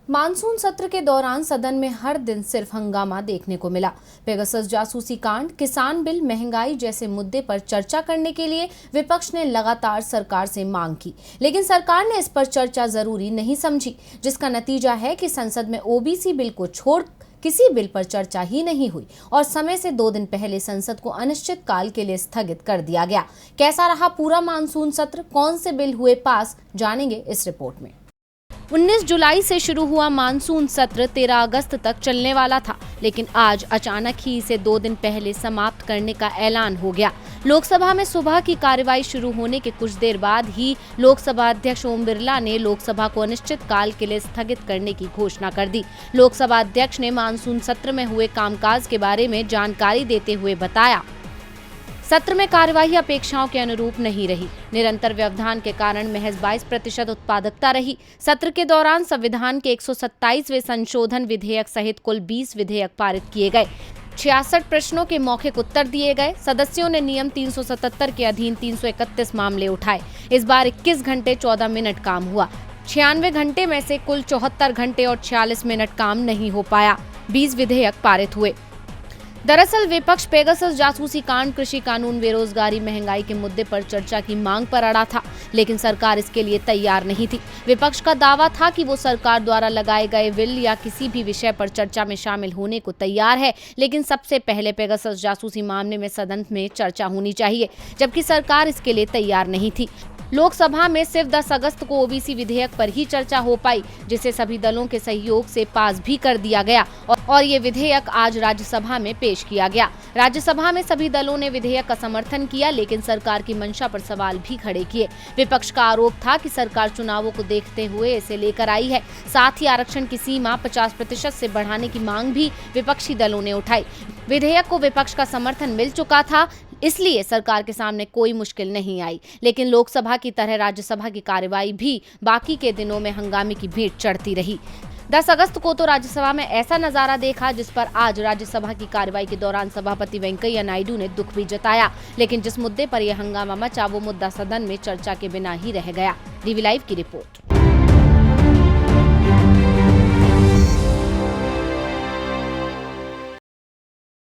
Monsoon सत्र के दौरान सदन में हर दिन सिर्फ हंगामा देखने को मिला। पेगासस जासूसी कांड, किसान बिल, महंगाई जैसे मुद्दे पर चर्चा करने के लिए विपक्ष ने लगातार सरकार से मांग की, लेकिन सरकार ने इस पर चर्चा जरूरी नहीं समझी, जिसका नतीजा है कि संसद में ओबीसी बिल को छोड़ किसी बिल पर चर्चा ही नहीं हुई और समय से 2 दिन पहले संसद को अनिश्चित काल के लिए स्थगित कर दिया गया। कैसा रहा पूरा मानसून सत्र, कौन से बिल हुए पास, जानेंगे इस रिपोर्ट में। 19 जुलाई से शुरू हुआ मानसून सत्र 13 अगस्त तक चलने वाला था, लेकिन आज अचानक ही इसे 2 दिन पहले समाप्त करने का ऐलान हो गया। लोकसभा में सुबह की कार्यवाही शुरू होने के कुछ देर बाद ही लोकसभा अध्यक्ष ओम बिरला ने लोकसभा को अनिश्चित काल के लिए स्थगित करने की घोषणा कर दी। लोकसभा अध्यक्ष ने मानसून सत्र में हुए कामकाज के बारे में जानकारी देते हुए बताया, सत्र में कार्यवाही अपेक्षाओं के अनुरूप नहीं रही। निरंतर व्यवधान के कारण महज 22% उत्पादकता रही। सत्र के दौरान संविधान के 127वें संशोधन विधेयक सहित कुल 20 विधेयक पारित किए गए। 66 प्रश्नों के मौखिक उत्तर दिए गए। सदस्यों ने नियम 377 के अधीन 331 मामले उठाए। इस बार 21 घंटे 14 मिनट काम हुआ। 96 घंटे में से कुल 74 घंटे और 46 मिनट काम नहीं हो पाया। 20 विधेयक पारित हुए। दरअसल विपक्ष पेगासस जासूसी कांड, कृषि कानून, बेरोजगारी, महंगाई के मुद्दे पर चर्चा की मांग पर अड़ा था, लेकिन सरकार इसके लिए तैयार नहीं थी। विपक्ष का दावा था कि वो सरकार द्वारा लगाए गए बिल या किसी भी विषय पर चर्चा में शामिल होने को तैयार है, लेकिन सबसे पहले पेगासस जासूसी मामले में सदन में चर्चा होनी चाहिए, जबकि सरकार इसके लिए तैयार नहीं थी। लोकसभा में सिर्फ 10 अगस्त को ओबीसी विधेयक पर ही चर्चा हो पाई, जिसे सभी दलों के सहयोग से पास भी कर दिया गया और ये विधेयक आज राज्यसभा में पेश किया गया। राज्यसभा में सभी दलों ने विधेयक का समर्थन किया, लेकिन सरकार की मंशा पर सवाल भी खड़े किए। विपक्ष का आरोप था कि सरकार चुनावों को देखते हुए इसे लेकर आई है। साथ ही आरक्षण की सीमा 50% से बढ़ाने की मांग भी विपक्षी दलों ने उठाई। विधेयक को विपक्ष का समर्थन मिल चुका था, इसलिए सरकार के सामने कोई मुश्किल नहीं आई, लेकिन लोकसभा की तरह राज्यसभा की कार्यवाही भी बाकी के दिनों में हंगामे की भीड़ चढ़ती रही। 10 अगस्त को तो राज्यसभा में ऐसा नजारा देखा, जिस पर आज राज्यसभा की कार्यवाही के दौरान सभापति वेंकैया नायडू ने दुख भी जताया, लेकिन जिस मुद्दे पर यह हंगामा मचा वो मुद्दा सदन में चर्चा के बिना ही रह गया। डीवी लाइव की रिपोर्ट।